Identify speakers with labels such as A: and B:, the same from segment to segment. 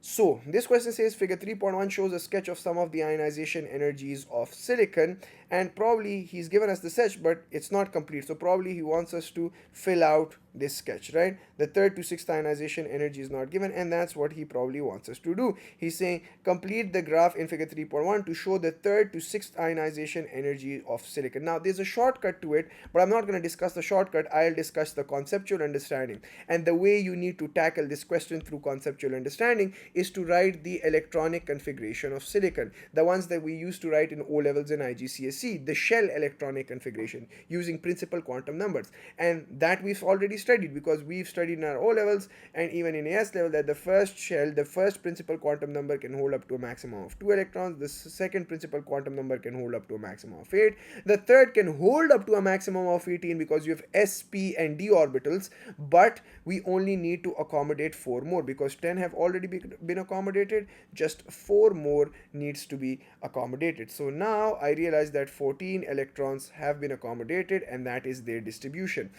A: So this question says figure 3.1 shows a sketch of some of the ionization energies of silicon, and probably he's given us the sketch but it's not complete, so probably he wants us to fill out this sketch, right? The third to sixth ionization energy is not given, and that's what he probably wants us to do. He's saying complete the graph in figure 3.1 to show the third to sixth ionization energy of silicon. Now there's a shortcut to it, but I'm not going to discuss the shortcut. I'll discuss the conceptual understanding, and the way you need to tackle this question through conceptual understanding is to write the electronic configuration of silicon, the ones that we used to write in O levels and IGCSE, the shell electronic configuration using principal quantum numbers. And that we've already studied, because we've studied in our O levels and even in AS level that the first shell, the first principal quantum number can hold up to a maximum of 2 electrons, the second principal quantum number can hold up to a maximum of 8, the third can hold up to a maximum of 18 because you have s, p and d orbitals, but we only need to accommodate 4 more because 10 have already been accommodated, just 4 more needs to be accommodated. So now I realize that 14 electrons have been accommodated, and that is their distribution.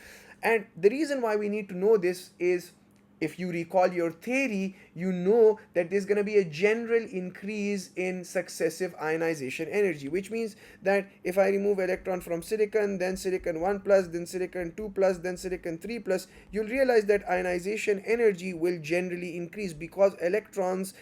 A: And the reason why we need to know this is, if you recall your theory, you know that there's going to be a general increase in successive ionization energy, which means that if I remove electron from silicon, then silicon 1 plus, then silicon 2 plus, then silicon 3 plus, you'll realize that ionization energy will generally increase because electrons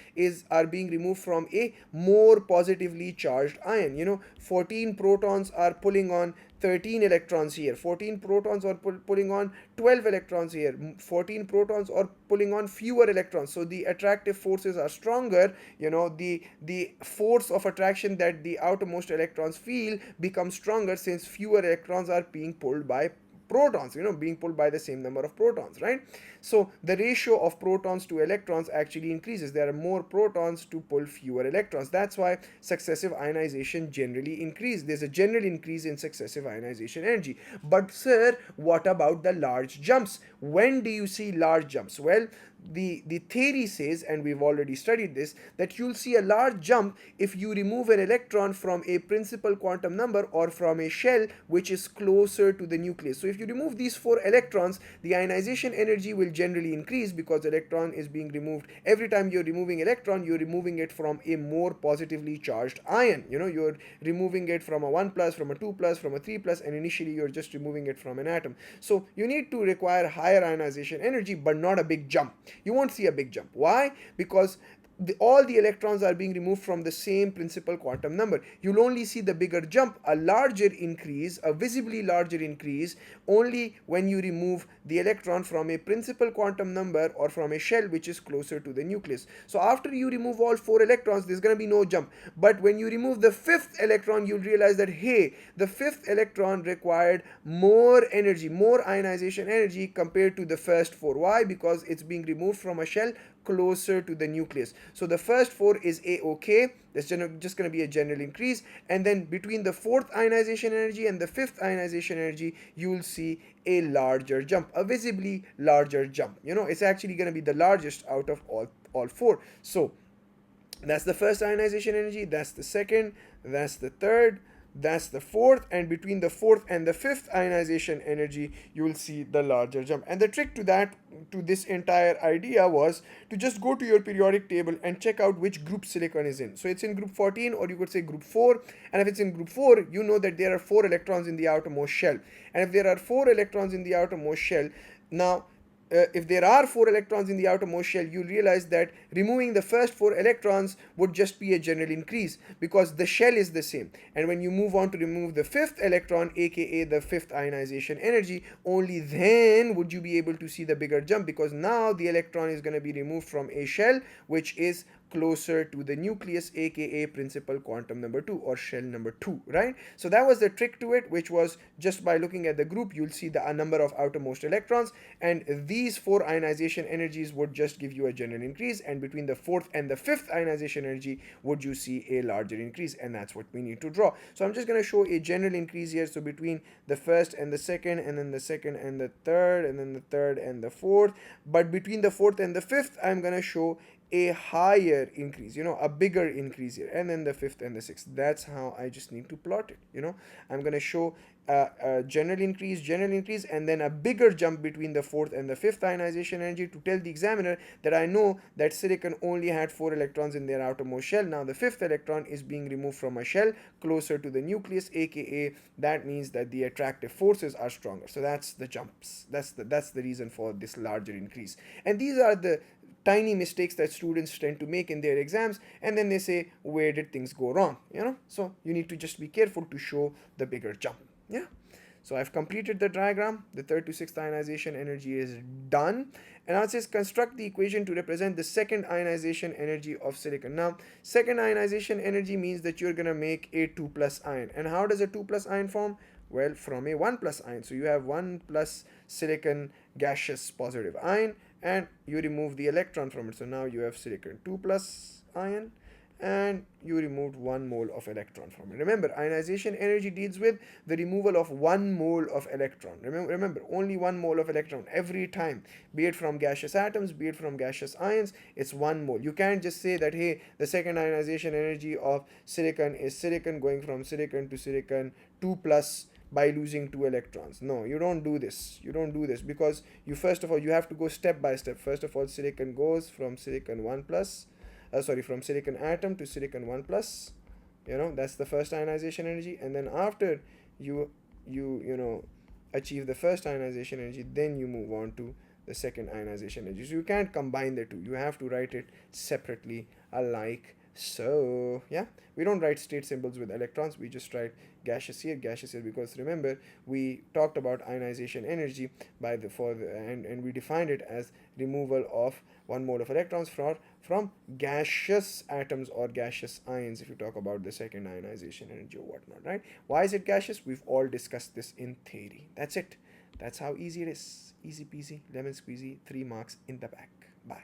A: are being removed from a more positively charged ion. 14 protons are pulling on 13 electrons here, 14 protons are pulling on 12 electrons here, 14 protons are pulling on fewer electrons, so the attractive forces are stronger. The force of attraction that the outermost electrons feel becomes stronger since fewer electrons are being pulled by protons, being pulled by the same number of protons, right? So the ratio of protons to electrons actually increases. There are more protons to pull fewer electrons. That's why successive ionization generally increase. There's a general increase in successive ionization energy. But sir, what about the large jumps? When do you see large jumps? Well, the theory says, and we've already studied this, that you'll see a large jump if you remove an electron from a principal quantum number or from a shell which is closer to the nucleus. So if you remove these 4 electrons, the ionization energy will generally increase because electron is being removed. Every time you're removing electron, you're removing it from a more positively charged ion. You're removing it from a 1 plus, from a 2 plus, from a 3 plus, and initially you're just removing it from an atom. So you need to require higher ionization energy, but not a big jump. You won't see a big jump. Why? Because all the electrons are being removed from the same principal quantum number. You'll only see the bigger jump, a larger increase, a visibly larger increase, only when you remove the electron from a principal quantum number or from a shell which is closer to the nucleus. So after you remove all 4 electrons, there's going to be no jump. But when you remove the 5th electron, you'll realize that, hey, the 5th electron required more energy, more ionization energy compared to the first 4. Why? Because it's being removed from a shell closer to the nucleus. So the first 4 is a-okay. There's just going to be a general increase, and then between the 4th ionization energy and the 5th ionization energy, you will see a larger jump, a visibly larger jump. It's actually going to be the largest out of all 4. So that's the first ionization energy, that's the second, that's the third, that's the 4th, and between the 4th and the 5th ionization energy, you will see the larger jump. And the trick to this entire idea was to just go to your periodic table and check out which group silicon is in. So it's in group 14, or you could say group 4, and if it's in group 4, you know that there are 4 electrons in the outermost shell. And if there are 4 electrons in the outermost shell, now if there are 4 electrons in the outermost shell, you realize that removing the first 4 electrons would just be a general increase because the shell is the same. And when you move on to remove the 5th electron, aka the 5th ionization energy, only then would you be able to see the bigger jump, because now the electron is going to be removed from a shell which is closer to the nucleus, aka principal quantum number 2 or shell number 2, right? So that was the trick to it, which was just by looking at the group, you'll see the number of outermost electrons, and these 4 ionization energies would just give you a general increase, and between the 4th and the 5th ionization energy would you see a larger increase, and that's what we need to draw. So I'm just going to show a general increase here. So between the first and the second, and then the second and the third, and then the third and the fourth, but between the 4th and the 5th, I'm going to show a higher increase, a bigger increase here, and then the fifth and the sixth. That's how I just need to plot it. I'm going to show a general increase, and then a bigger jump between the fourth and the fifth ionization energy to tell the examiner that I know that silicon only had 4 electrons in their outermost shell. Now the fifth electron is being removed from a shell closer to the nucleus, aka that means that the attractive forces are stronger. So that's the jumps. That's the reason for this larger increase. And these are the tiny mistakes that students tend to make in their exams, and then they say, where did things go wrong? So you need to just be careful to show the bigger jump. Yeah. So I've completed the diagram. The third to sixth ionization energy is done. And now it says construct the equation to represent the second ionization energy of silicon. Now, second ionization energy means that you're going to make a 2 plus ion. And how does a 2 plus ion form? Well, from a 1 plus ion. So you have 1 plus silicon gaseous positive ion, and you remove the electron from it. So now you have silicon 2 plus ion, and you removed 1 mole of electron from it. Remember, ionization energy deals with the removal of 1 mole of electron. Remember, only 1 mole of electron every time, be it from gaseous atoms, be it from gaseous ions. It's 1 mole. You can't just say that, hey, the second ionization energy of silicon is silicon going from silicon to silicon 2 plus by losing 2 electrons. No, you don't do this. You don't do this, because you, first of all, you have to go step by step. First of all, silicon goes from silicon 1 plus, from silicon atom to silicon 1 plus. That's the first ionization energy. And then after you achieve the first ionization energy, then you move on to the second ionization energy. So you can't combine the two. You have to write it separately, alike. So yeah, we don't write state symbols with electrons. We just write gaseous here, because remember, we talked about ionization energy and we defined it as removal of 1 mole of electrons from gaseous atoms or gaseous ions, if you talk about the second ionization energy or whatnot, right? Why is it gaseous? We've all discussed this in theory. That's it. That's how easy it is. Easy peasy, lemon squeezy, 3 marks in the back. Bye.